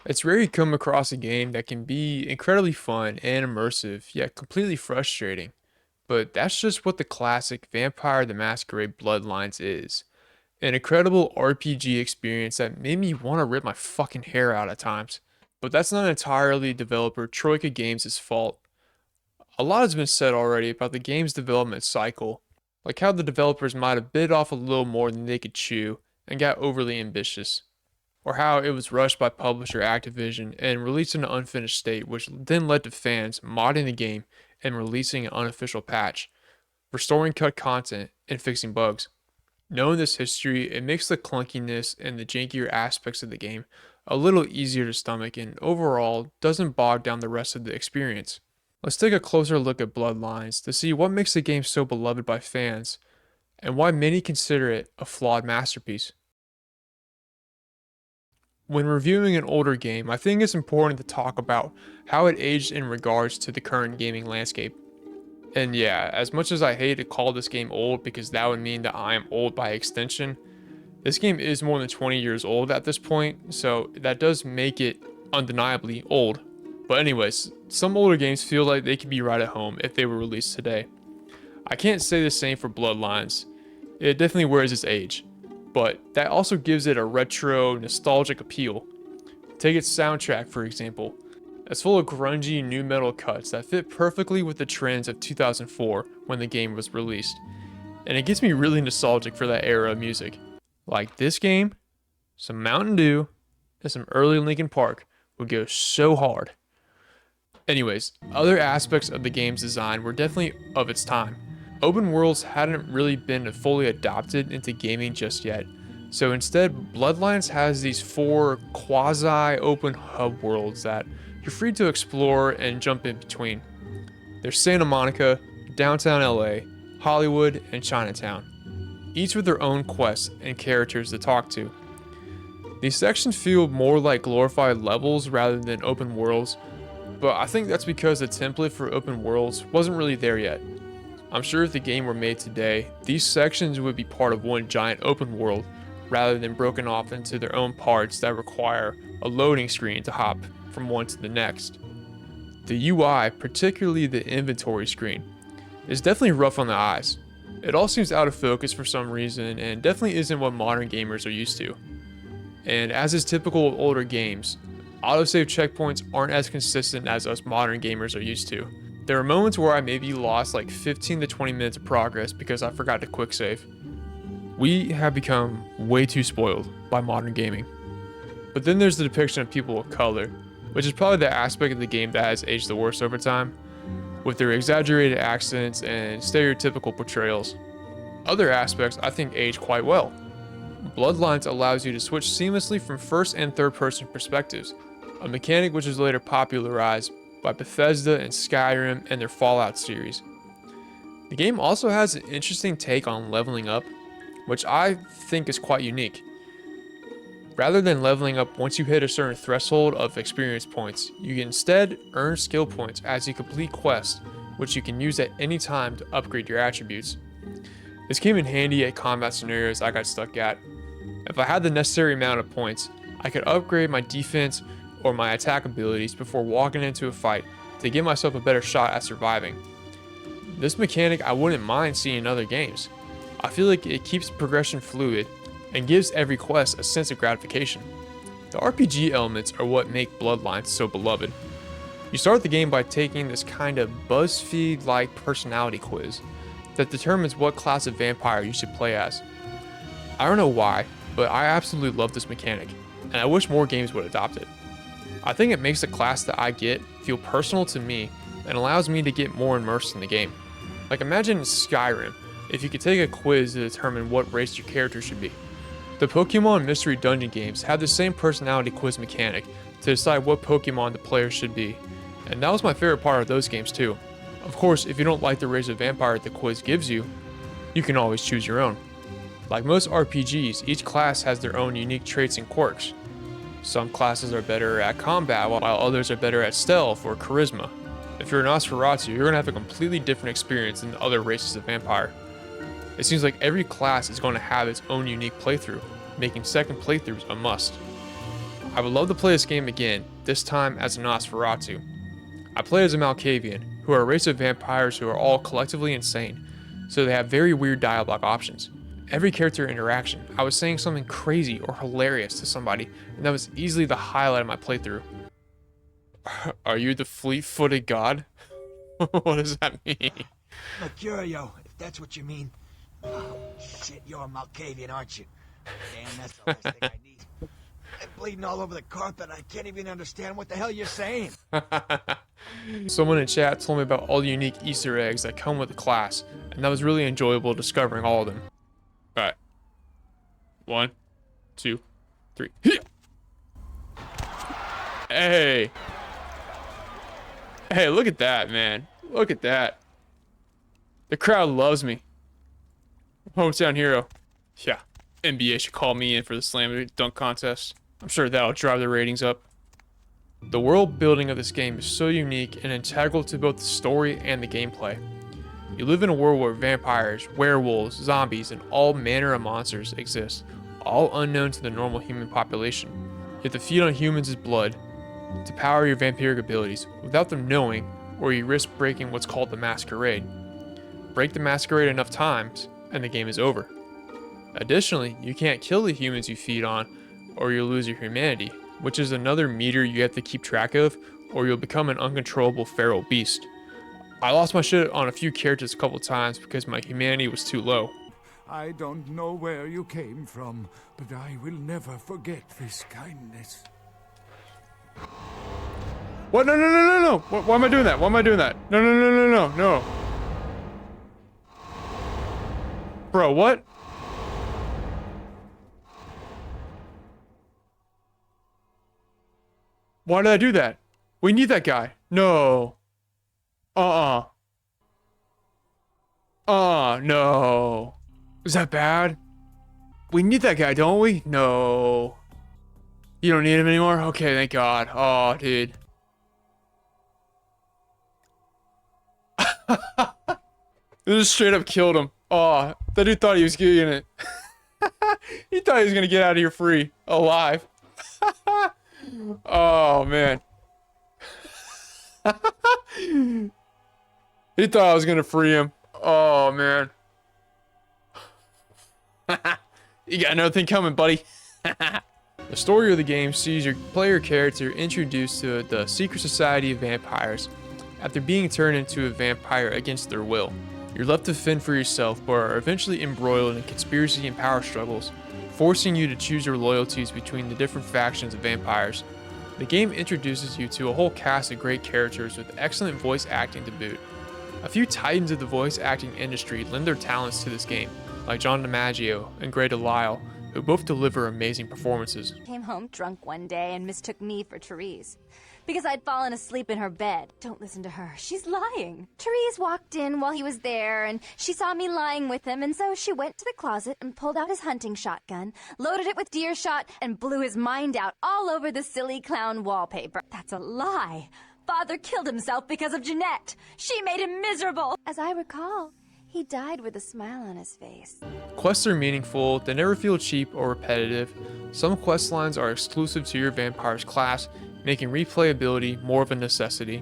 It's rare you come across a game that can be incredibly fun and immersive, yet completely frustrating. But that's just what the classic Vampire the Masquerade Bloodlines is. An incredible RPG experience that made me want to rip my fucking hair out at times. But that's not entirely developer Troika Games' fault. A lot has been said already about the game's development cycle, like how the developers might have bit off a little more than they could chew and got overly ambitious, or how it was rushed by publisher Activision and released in an unfinished state, which then led to fans modding the game and releasing an unofficial patch, restoring cut content, and fixing bugs. Knowing this history, it makes the clunkiness and the jankier aspects of the game a little easier to stomach and overall doesn't bog down the rest of the experience. Let's take a closer look at Bloodlines to see what makes the game so beloved by fans and why many consider it a flawed masterpiece. When reviewing an older game, I think it's important to talk about how it aged in regards to the current gaming landscape. And yeah, as much as I hate to call this game old because that would mean that I am old by extension, this game is more than 20 years old at this point, so that does make it undeniably old. But anyways, some older games feel like they could be right at home if they were released today. I can't say the same for Bloodlines. It definitely wears its age, but that also gives it a retro, nostalgic appeal. Take its soundtrack, for example. It's full of grungy new metal cuts that fit perfectly with the trends of 2004 when the game was released, and it gets me really nostalgic for that era of music. Like this game, some Mountain Dew, and some early Linkin Park would go so hard. Anyways, other aspects of the game's design were definitely of its time. Open worlds hadn't really been fully adopted into gaming just yet, so instead, Bloodlines has these four quasi-open hub worlds that you're free to explore and jump in between. There's Santa Monica, downtown LA, Hollywood, and Chinatown, each with their own quests and characters to talk to. These sections feel more like glorified levels rather than open worlds, but I think that's because the template for open worlds wasn't really there yet. I'm sure if the game were made today, these sections would be part of one giant open world rather than broken off into their own parts that require a loading screen to hop from one to the next. The UI, particularly the inventory screen, is definitely rough on the eyes. It all seems out of focus for some reason and definitely isn't what modern gamers are used to. And as is typical of older games, autosave checkpoints aren't as consistent as us modern gamers are used to. There are moments where I maybe lost like 15 to 20 minutes of progress because I forgot to quick save. We have become way too spoiled by modern gaming. But then there's the depiction of people of color, which is probably the aspect of the game that has aged the worst over time, with their exaggerated accents and stereotypical portrayals. Other aspects I think age quite well. Bloodlines allows you to switch seamlessly from first and third person perspectives, a mechanic which was later popularized by Bethesda and Skyrim and their Fallout series. The game also has an interesting take on leveling up, which I think is quite unique. Rather than leveling up once you hit a certain threshold of experience points, you can instead earn skill points as you complete quests, which you can use at any time to upgrade your attributes. This came in handy at combat scenarios I got stuck at. If I had the necessary amount of points, I could upgrade my defense or my attack abilities before walking into a fight to give myself a better shot at surviving. This mechanic I wouldn't mind seeing in other games. I feel like it keeps progression fluid and gives every quest a sense of gratification. The RPG elements are what make Bloodlines so beloved. You start the game by taking this kind of BuzzFeed-like personality quiz that determines what class of vampire you should play as. I don't know why, but I absolutely love this mechanic, and I wish more games would adopt it. I think it makes the class that I get feel personal to me and allows me to get more immersed in the game. Like imagine in Skyrim, if you could take a quiz to determine what race your character should be. The Pokemon Mystery Dungeon games have the same personality quiz mechanic to decide what Pokemon the player should be, and that was my favorite part of those games too. Of course, if you don't like the race of vampire the quiz gives you, you can always choose your own. Like most RPGs, each class has their own unique traits and quirks. Some classes are better at combat, while others are better at stealth or charisma. If you're an Nosferatu, you're going to have a completely different experience than the other races of vampire. It seems like every class is going to have its own unique playthrough, making second playthroughs a must. I would love to play this game again, this time as a Nosferatu. I play as a Malkavian, who are a race of vampires who are all collectively insane, so they have very weird dialogue options. Every character interaction, I was saying something crazy or hilarious to somebody, and that was easily the highlight of my playthrough. Are you the fleet-footed god? What does that mean? Mercurio, if that's what you mean. Oh, shit, you're a Malkavian, aren't you? Damn, that's the last thing I need. I'm bleeding all over the carpet. I can't even understand what the hell you're saying. Someone in chat told me about all the unique Easter eggs that come with the class, and that was really enjoyable discovering all of them. Alright. 1, 2, 3. Hey! Hey, look at that, man. Look at that. The crowd loves me. Hometown hero. Yeah, NBA should call me in for the slam dunk contest. I'm sure that'll drive the ratings up. The world building of this game is so unique and integral to both the story and the gameplay. You live in a world where vampires, werewolves, zombies, and all manner of monsters exist, all unknown to the normal human population. You have to feed on humans' blood to power your vampiric abilities without them knowing, or you risk breaking what's called the Masquerade. Break the Masquerade enough times, and the game is over. Additionally, you can't kill the humans you feed on, or you'll lose your humanity, which is another meter you have to keep track of, or you'll become an uncontrollable feral beast. I lost my shit on a few characters a couple times because my humanity was too low. I don't know where you came from, but I will never forget this kindness. What? No, no, no, no, no! Why am I doing that? Why am I doing that? No, no, no, no, no, no. Bro, what? Why did I do that? We need that guy. No. No. Is that bad? We need that guy, don't we? No. You don't need him anymore? Okay, thank God. Oh, dude. This just straight up killed him. Oh, that dude thought he was getting it. He thought he was gonna get out of here free, alive. Oh, man. He thought I was gonna free him. Oh, man. You got another thing coming, buddy. The story of the game sees your player character introduced to the secret society of vampires after being turned into a vampire against their will. You're left to fend for yourself, but are eventually embroiled in conspiracy and power struggles, forcing you to choose your loyalties between the different factions of vampires. The game introduces you to a whole cast of great characters with excellent voice acting to boot. A few titans of the voice acting industry lend their talents to this game, like John DiMaggio and Grey DeLisle, who both deliver amazing performances. Came home drunk one day and mistook me for Therese. Because I'd fallen asleep in her bed. Don't listen to her. She's lying. Therese walked in while he was there, and she saw me lying with him, and so she went to the closet and pulled out his hunting shotgun, loaded it with deer shot, and blew his mind out all over the silly clown wallpaper. That's a lie. Father killed himself because of Jeanette. She made him miserable. As I recall, he died with a smile on his face. Quests are meaningful, they never feel cheap or repetitive. Some quest lines are exclusive to your vampire's class, making replayability more of a necessity.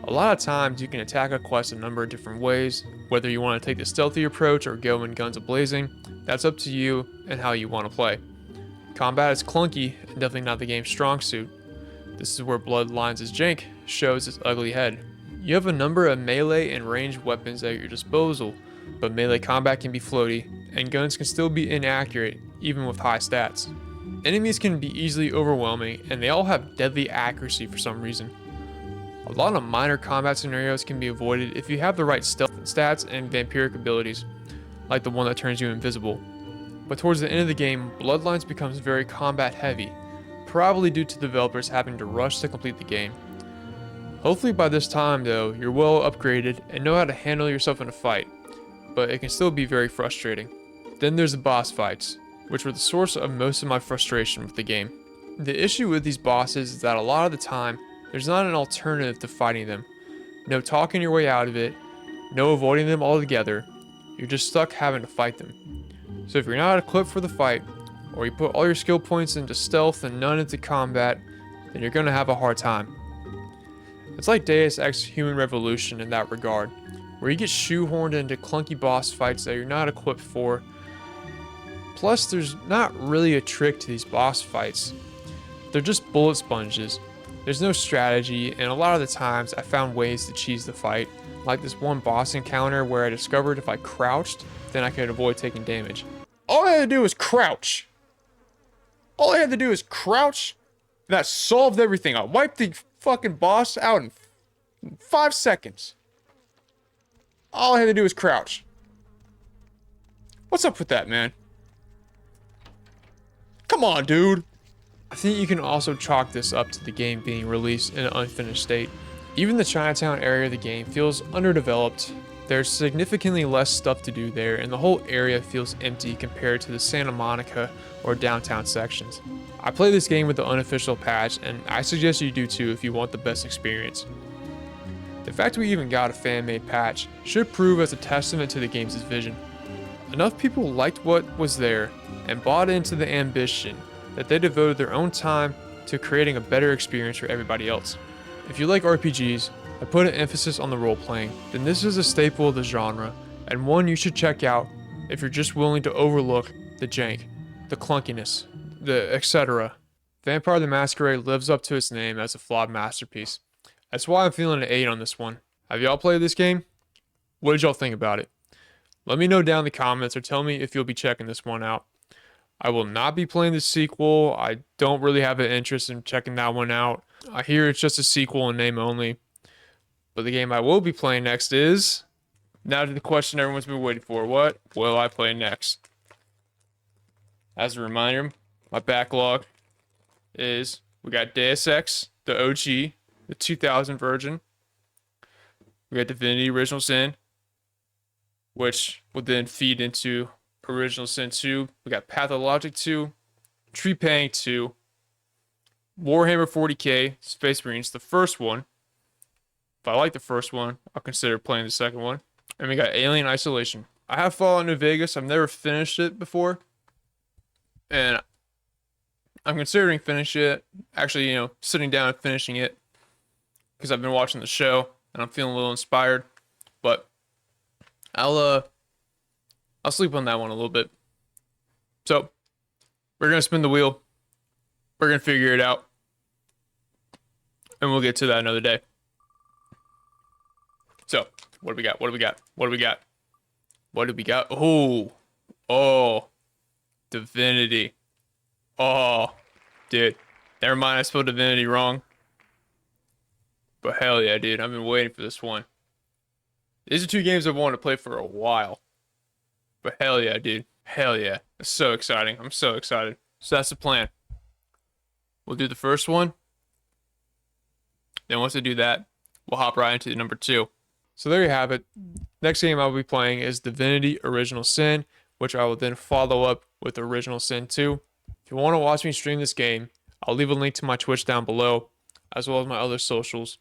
A lot of times you can attack a quest a number of different ways, whether you want to take the stealthy approach or go in guns a-blazing, that's up to you and how you want to play. Combat is clunky and definitely not the game's strong suit. This is where Bloodlines' jank shows its ugly head. You have a number of melee and ranged weapons at your disposal, but melee combat can be floaty, and guns can still be inaccurate, even with high stats. Enemies can be easily overwhelming, and they all have deadly accuracy for some reason. A lot of minor combat scenarios can be avoided if you have the right stealth stats and vampiric abilities, like the one that turns you invisible. But towards the end of the game, Bloodlines becomes very combat heavy, probably due to developers having to rush to complete the game. Hopefully by this time though, you're well upgraded and know how to handle yourself in a fight, but it can still be very frustrating. Then there's the boss fights, which were the source of most of my frustration with the game. The issue with these bosses is that a lot of the time, there's not an alternative to fighting them. No talking your way out of it, no avoiding them altogether, you're just stuck having to fight them. So if you're not equipped for the fight, or you put all your skill points into stealth and none into combat, then you're gonna have a hard time. It's like Deus Ex Human Revolution in that regard, where you get shoehorned into clunky boss fights that you're not equipped for. Plus, there's not really a trick to these boss fights. They're just bullet sponges. There's no strategy, and a lot of the times I found ways to cheese the fight, like this one boss encounter where I discovered if I crouched, then I could avoid taking damage. All I had to do was crouch. All I had to do is crouch, and that solved everything. I wiped the fucking boss out in 5 seconds. All I had to do was crouch. What's up with that, man? Come on, dude. I think you can also chalk this up to the game being released in an unfinished state. Even the Chinatown area of the game feels underdeveloped. There's significantly less stuff to do there, and the whole area feels empty compared to the Santa Monica or downtown sections. I played this game with the unofficial patch, and I suggest you do too if you want the best experience. The fact we even got a fan-made patch should prove as a testament to the game's vision. Enough people liked what was there and bought into the ambition that they devoted their own time to creating a better experience for everybody else. If you like RPGs that put an emphasis on the role-playing, then this is a staple of the genre, and one you should check out if you're just willing to overlook the jank, the clunkiness, the etc. Vampire the Masquerade lives up to its name as a flawed masterpiece. That's why I'm feeling an 8 on this one. Have y'all played this game? What did y'all think about it? Let me know down in the comments or tell me if you'll be checking this one out. I will not be playing the sequel. I don't really have an interest in checking that one out. I hear it's just a sequel in name only. But the game I will be playing next is... Now to the question everyone's been waiting for. What will I play next? As a reminder, my backlog is... We got Deus Ex, the OG, the 2000 version. We got Divinity Original Sin, which would then feed into Original Sin 2. We got Pathologic 2, Tree-Pang 2, Warhammer 40k, Space Marines, the first one. If I like the first one, I'll consider playing the second one. And we got Alien Isolation. I have Fallout New Vegas. I've never finished it before. And I'm considering finishing it. Actually, sitting down and finishing it. Because I've been watching the show and I'm feeling a little inspired. But I'll sleep on that one a little bit. So, we're going to spin the wheel. We're going to figure it out. And we'll get to that another day. So, what do we got? What do we got? What do we got? What do we got? Oh, Divinity. Oh, dude. Never mind, I spelled Divinity wrong. But hell yeah, dude. I've been waiting for this one. These are two games I've wanted to play for a while. But hell yeah, dude. Hell yeah. It's so exciting. I'm so excited. So that's the plan. We'll do the first one. Then once I do that, we'll hop right into number 2. So there you have it. Next game I'll be playing is Divinity Original Sin, which I will then follow up with Original Sin 2. If you want to watch me stream this game, I'll leave a link to my Twitch down below, as well as my other socials.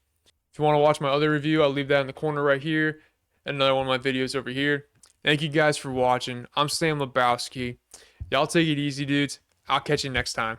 If you want to watch my other review, I'll leave that in the corner right here, and another one of my videos over here. Thank you guys for watching. I'm Sam Lebowski. Y'all take it easy, dudes. I'll catch you next time.